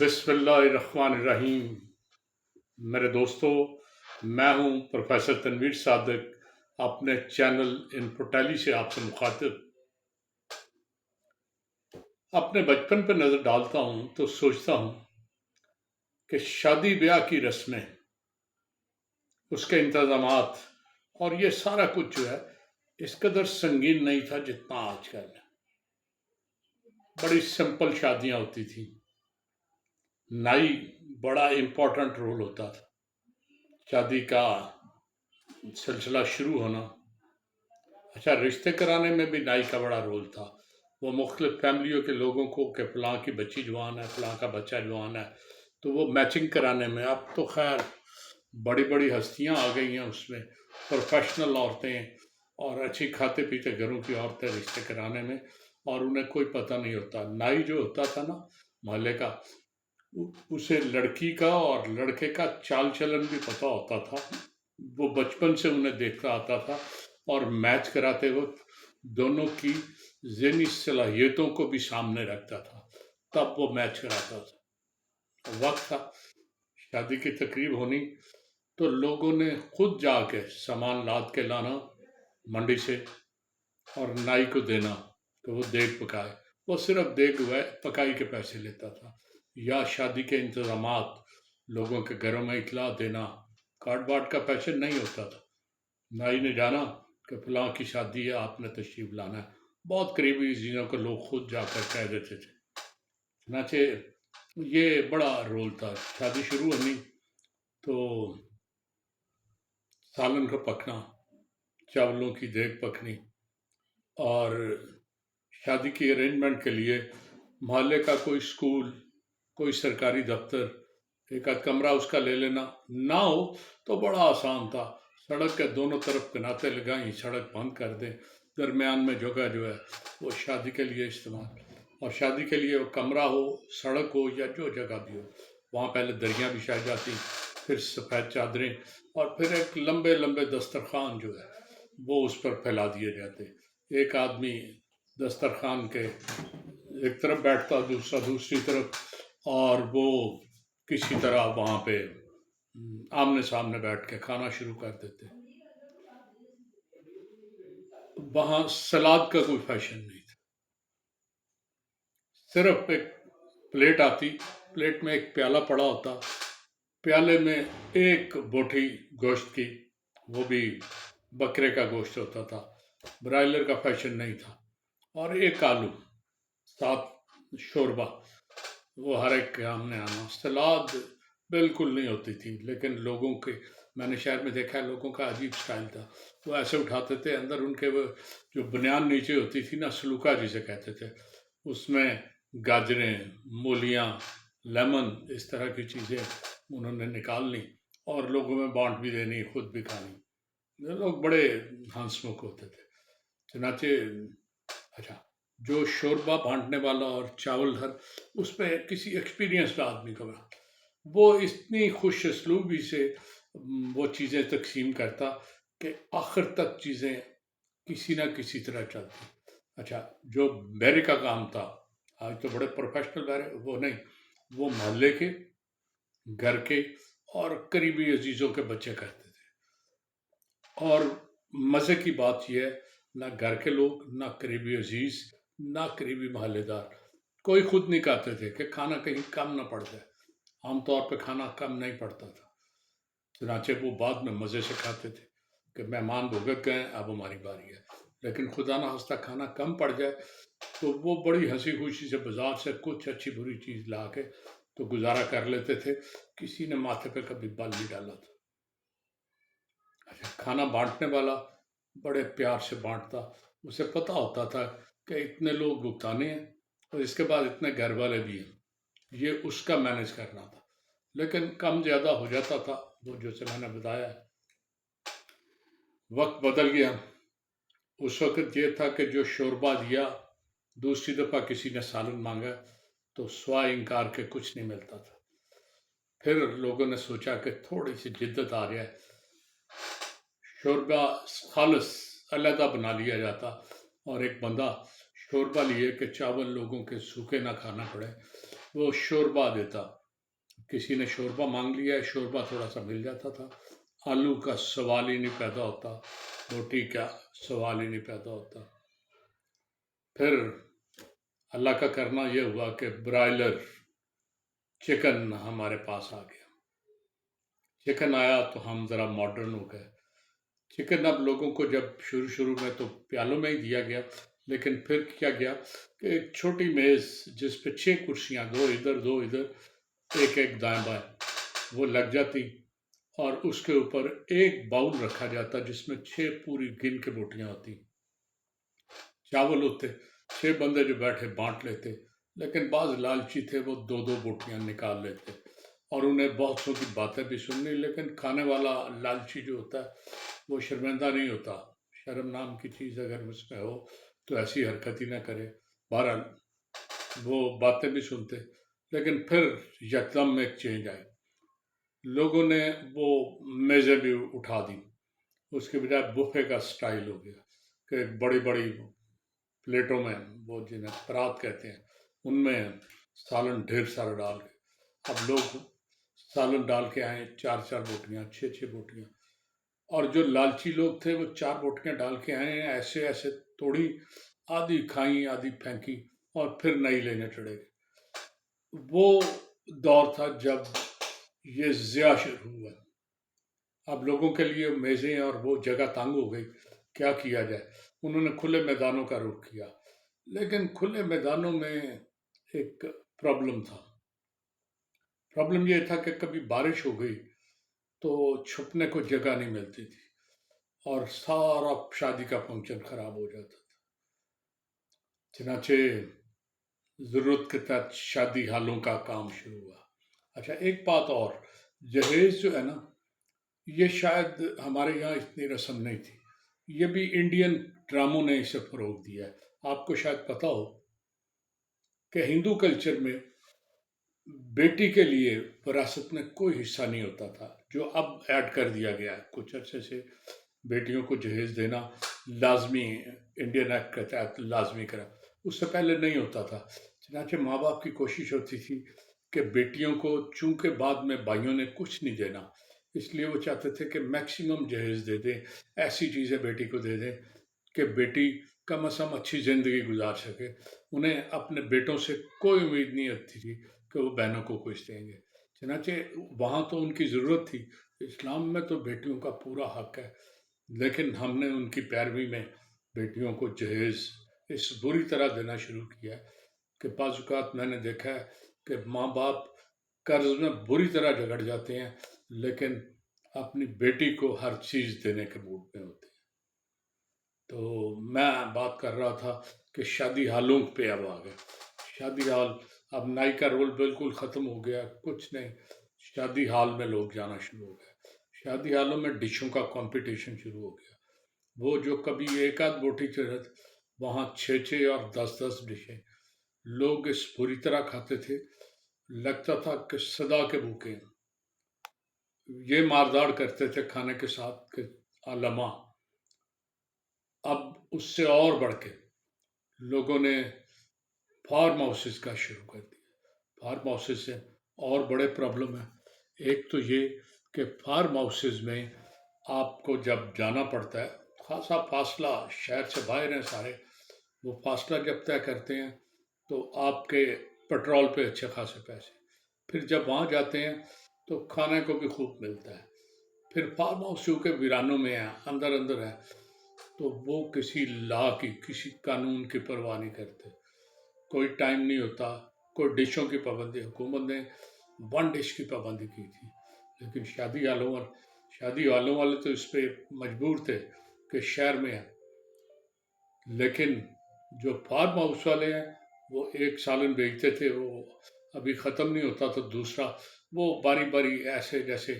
بسم اللہ الرحمن الرحیم۔ میرے دوستو، میں ہوں پروفیسر تنویر صادق، اپنے چینل انفو ٹیلی سے آپ سے مخاطب۔ اپنے بچپن پہ نظر ڈالتا ہوں تو سوچتا ہوں کہ شادی بیاہ کی رسمیں، اس کے انتظامات اور یہ سارا کچھ جو ہے اس قدر سنگین نہیں تھا جتنا آج کل ہے۔ بڑی سمپل شادیاں ہوتی تھیں، نائی بڑا امپورٹنٹ رول ہوتا تھا۔ شادی کا سلسلہ شروع ہونا، اچھا رشتے کرانے میں بھی نائی کا بڑا رول تھا۔ وہ مختلف فیملیوں کے لوگوں کو کہ فلاں کی بچی جوان ہے، فلاں کا بچہ جوان ہے، تو وہ میچنگ کرانے میں، اب تو خیر بڑی بڑی ہستیاں آ گئی ہیں اس میں، پروفیشنل عورتیں اور اچھی کھاتے پیتے گھروں کی عورتیں رشتے کرانے میں، اور انہیں کوئی پتہ نہیں ہوتا۔ نائی جو ہوتا تھا نا محلے کا، اسے لڑکی کا اور لڑکے کا چال چلن بھی پتہ ہوتا تھا۔ وہ بچپن سے انہیں دیکھتا آتا تھا اور میچ کراتے وقت دونوں کی ذہنی صلاحیتوں کو بھی سامنے رکھتا تھا، تب وہ میچ کراتا تھا۔ وقت تھا، شادی کی تقریب ہونی تو لوگوں نے خود جا کے سامان لاد کے لانا منڈی سے اور نائی کو دینا کہ وہ دیگ پکائے۔ وہ صرف دیگ پکائی کے پیسے لیتا تھا، یا شادی کے انتظامات، لوگوں کے گھروں میں اطلاع دینا، کارڈ باٹ کا پیسے نہیں ہوتا تھا۔ نائی نے جانا کہ فلاں کی شادی ہے، آپ نے تشریف لانا ہے۔ بہت قریبی چیزوں کو لوگ خود جا کر کہہ دیتے تھے۔ چنانچہ یہ بڑا رول تھا۔ شادی شروع ہونی تو سالن کا پکنا، چاولوں کی دیگ پکنی، اور شادی کی ارینجمنٹ کے لیے محلے کا کوئی سکول، کوئی سرکاری دفتر، ایک آدھ کمرہ اس کا لے لینا، نہ ہو تو بڑا آسان تھا، سڑک کے دونوں طرف کناتے لگائیں، سڑک بند کر دیں، درمیان میں جگہ جو ہے وہ شادی کے لیے استعمال، اور شادی کے لیے وہ کمرہ ہو، سڑک ہو یا جو جگہ بھی ہو، وہاں پہلے دریاں بچھائی جاتی، پھر سفید چادریں، اور پھر ایک لمبے لمبے دسترخوان جو ہے وہ اس پر پھیلا دیے جاتے۔ ایک آدمی دسترخوان کے ایک طرف بیٹھتا، دوسرا دوسری طرف، اور وہ کسی طرح وہاں پہ آمنے سامنے بیٹھ کے کھانا شروع کر دیتے۔ وہاں سلاد کا کوئی فیشن نہیں تھا، صرف ایک پلیٹ آتی، پلیٹ میں ایک پیالہ پڑا ہوتا، پیالے میں ایک بوٹی گوشت کی، وہ بھی بکرے کا گوشت ہوتا تھا، برائلر کا فیشن نہیں تھا، اور ایک آلو، ساتھ شوربہ، وہ ہر ایک کے سامنے آنا۔ سلاد بالکل نہیں ہوتی تھی، لیکن لوگوں کے، میں نے شہر میں دیکھا ہے، لوگوں کا عجیب سٹائل تھا، وہ ایسے اٹھاتے تھے، اندر ان کے وہ جو بنیان نیچے ہوتی تھی نا، سلوکا جسے کہتے تھے، اس میں گاجریں، مولیاں، لیمن، اس طرح کی چیزیں انہوں نے نکالنی اور لوگوں میں بانٹ بھی دینی، خود بھی کھانی۔ یہ لوگ بڑے ہنسمکھ ہوتے تھے۔ چنانچہ اچھا، جو شوربہ بانٹنے والا اور چاول ہر، اس پہ کسی ایکسپیرینسڈ آدمی کو، وہ اتنی خوش اسلوبی سے وہ چیزیں تقسیم کرتا کہ آخر تک چیزیں کسی نہ کسی طرح چلتی۔ اچھا، جو بیرے کا کام تھا، آج تو بڑے پروفیشنل بیرے، وہ نہیں، وہ محلے کے، گھر کے اور قریبی عزیزوں کے بچے کرتے تھے۔ اور مزے کی بات یہ ہے، نہ گھر کے لوگ، نہ قریبی عزیز، نہ قریبی محلے دار، کوئی خود نہیں کہتے تھے کہ کھانا کہیں کم نہ پڑ جائے۔ عام طور پہ کھانا کم نہیں پڑتا تھا، چنانچہ وہ بعد میں مزے سے کھاتے تھے کہ مہمان بھگت گئے، اب ہماری باری ہے۔ لیکن خدا نہ خواستہ کھانا کم پڑ جائے تو وہ بڑی ہنسی خوشی سے بازار سے کچھ اچھی بری چیز لا کے تو گزارا کر لیتے تھے، کسی نے ماتھے پہ کبھی بال نہیں ڈالا تھا۔ اچھا، کھانا بانٹنے والا بڑے پیار سے بانٹتا، اسے پتہ ہوتا تھا کہ اتنے لوگ بھگتانے ہیں اور اس کے بعد اتنے گھر والے بھی ہیں، یہ اس کا مینج کرنا تھا۔ لیکن کم زیادہ ہو جاتا تھا، وہ جو سے میں نے بتایا ہے۔ وقت بدل گیا، اس وقت یہ تھا کہ جو شوربہ دیا، دوسری دفعہ کسی نے سالن مانگا تو سوائے انکار کے کچھ نہیں ملتا تھا۔ پھر لوگوں نے سوچا کہ تھوڑی سی جدت آ رہی ہے، شوربہ خالص علیحدہ بنا لیا جاتا، اور ایک بندہ شوربہ لیے کہ چاول لوگوں کے سوکھے نہ کھانا پڑے، وہ شوربا دیتا. کسی نے شوربا مانگ لیا ہے، شوربا تھوڑا سا مل جاتا تھا. آلو کا سوال ہی نہیں پیدا ہوتا، روٹی کا سوال ہی نہیں پیدا ہوتا. پھر اللہ کا کرنا یہ ہوا کہ برائلر چکن ہمارے پاس آ گیا. چکن آیا تو ہم ذرا ماڈرن ہو گئے. چکن اب لوگوں کو جب شروع میں تو پیالوں میں ہی دیا گیا، لیکن پھر کیا گیا کہ ایک چھوٹی میز جس پہ 6 کرسیاں، 2 ادھر 2 ادھر، ایک دائیں بائیں، وہ لگ جاتی، اور اس کے اوپر ایک باؤل رکھا جاتا جس میں 6 پوری گن کے بوٹیاں ہوتی، چاول ہوتے. 6 بندے جو بیٹھے بانٹ لیتے، لیکن بعض لالچی تھے، وہ 2 بوٹیاں نکال لیتے اور انہیں بہت سو کی باتیں بھی سننی. لیکن کھانے والا لالچی جو ہوتا ہے وہ شرمندہ نہیں ہوتا. شرم نام کی چیز اگر اس میں ہو تو ایسی حرکت ہی نہ کرے. بہرحال وہ باتیں بھی سنتے، لیکن پھر یکدم ایک چینج آئی. لوگوں نے وہ میزیں بھی اٹھا دی، اس کے بجائے بفے کا سٹائل ہو گیا کہ بڑی بڑی پلیٹوں میں، وہ جنہیں پرات کہتے ہیں، ان میں سالن ڈھیر سارا ڈال کے. اب لوگ سالن ڈال کے آئے، 4 بوٹیاں، 6 بوٹیاں. اور جو لالچی لوگ تھے وہ 4 بوٹیاں ڈال کے آئے ہیں، ایسے ایسے توڑی، آدھی کھائیں آدھی پھینکی، اور پھر نئی لینے چڑھے گئے. وہ دور تھا جب یہ ضیاع شروع ہوا. اب لوگوں کے لیے میزیں اور وہ جگہ تنگ ہو گئی، کیا کیا جائے؟ انہوں نے کھلے میدانوں کا رخ کیا. لیکن کھلے میدانوں میں ایک پرابلم تھا. پرابلم یہ تھا کہ کبھی بارش ہو گئی تو چھپنے کو جگہ نہیں ملتی تھی، اور سارا شادی کا فنکشن خراب ہو جاتا تھا. چنانچہ ضرورت کے تحت شادی ہالوں کا کام شروع ہوا. اچھا، ایک بات اور، جہیز جو ہے نا، یہ شاید ہمارے یہاں اتنی رسم نہیں تھی. یہ بھی انڈین ڈراموں نے اسے فروغ دیا ہے. آپ کو شاید پتا ہو کہ ہندو کلچر میں بیٹی کے لیے وراثت میں کوئی حصہ نہیں ہوتا تھا، جو اب ایڈ کر دیا گیا ہے. کچھ عرصے سے بیٹیوں کو جہیز دینا لازمی، انڈین ایکٹ کے تحت لازمی کرا. اس سے پہلے نہیں ہوتا تھا. چنانچہ ماں باپ کی کوشش ہوتی تھی کہ بیٹیوں کو، چونکہ بعد میں بھائیوں نے کچھ نہیں دینا، اس لیے وہ چاہتے تھے کہ میکسیمم جہیز دے دیں، ایسی چیزیں بیٹی کو دے دیں کہ بیٹی کم از کم اچھی زندگی گزار سکے. انہیں اپنے بیٹوں سے کوئی امید نہیں ہوتی تھی کہ وہ بہنوں کو کچھ دیں گے. چنانچہ وہاں تو ان کی ضرورت تھی. اسلام میں تو بیٹیوں کا پورا حق ہے، لیکن ہم نے ان کی پیروی میں بیٹیوں کو جہیز اس بری طرح دینا شروع کیا کہ بعض اوقات میں نے دیکھا ہے کہ ماں باپ قرض میں بری طرح جھگڑ جاتے ہیں، لیکن اپنی بیٹی کو ہر چیز دینے کے موڈ میں ہوتے ہیں. تو میں بات کر رہا تھا کہ شادی ہالوں پہ اب آ گئے. شادی ہال، اب نائی کا رول بالکل ختم ہو گیا، کچھ نہیں. شادی ہال میں لوگ جانا شروع ہو گئے. شادی ہالوں میں ڈشوں کا کمپٹیشن شروع ہو گیا. وہ جو کبھی ایک آدھ بوٹی چڑھت، وہاں 6 اور 10 ڈشیں. لوگ اس بری طرح کھاتے تھے، لگتا تھا کہ صدا کے بھوکے ہیں. یہ مارداڑ کرتے تھے کھانے کے ساتھ کہ علما. اب اس سے اور بڑھ کے لوگوں نے فارم ہاؤسز کا شروع کر دیا. فارم ہاؤسز سے اور بڑے پرابلم ہیں. ایک تو یہ کہ فارم ہاؤسز میں آپ کو جب جانا پڑتا ہے، خاصا فاصلہ، شہر سے باہر ہیں سارے، وہ فاصلہ جب طے کرتے ہیں تو آپ کے پٹرول پہ اچھے خاصے پیسے. پھر جب وہاں جاتے ہیں تو کھانے کو بھی خوب ملتا ہے. پھر فارم ہاؤس کے ویرانوں میں ہیں، اندر اندر ہے، تو وہ کسی لا کی، کسی قانون کی پرواہ نہیں کرتے. کوئی ٹائم نہیں ہوتا، کوئی ڈشوں کی پابندی. حکومت نے 1 ڈش کی پابندی کی تھی، لیکن شادی والوں والے تو اس پہ مجبور تھے کہ شہر میں ہیں. لیکن جو فارم ہاؤس والے ہیں وہ ایک سالن بیچتے تھے، وہ ابھی ختم نہیں ہوتا تو دوسرا، وہ باری باری ایسے جیسے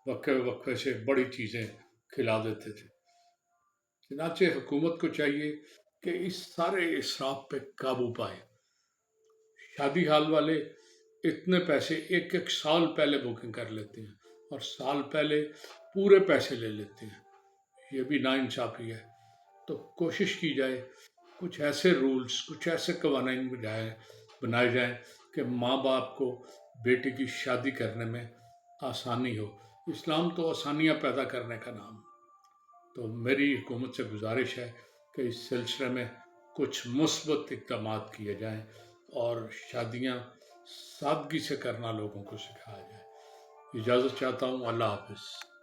وقفے وقفے سے بڑی چیزیں کھلا دیتے تھے. چنانچہ حکومت کو چاہیے کہ اس سارے اسراف پہ قابو پائے. شادی ہال والے اتنے پیسے ایک ایک سال پہلے بکنگ کر لیتے ہیں، اور سال پہلے پورے پیسے لے لیتے ہیں. یہ بھی ناانصافی ہے. تو کوشش کی جائے، کچھ ایسے رولز، کچھ ایسے قوانین بنائے جائیں کہ ماں باپ کو بیٹی کی شادی کرنے میں آسانی ہو۔ اسلام تو آسانیاں پیدا کرنے کا نام۔ تو میری حکومت سے گزارش ہے کہ اس سلسلے میں کچھ مثبت اقدامات کیے جائیں اور شادیاں سادگی سے کرنا لوگوں کو سکھایا جائے۔ اجازت چاہتا ہوں، اللہ حافظ۔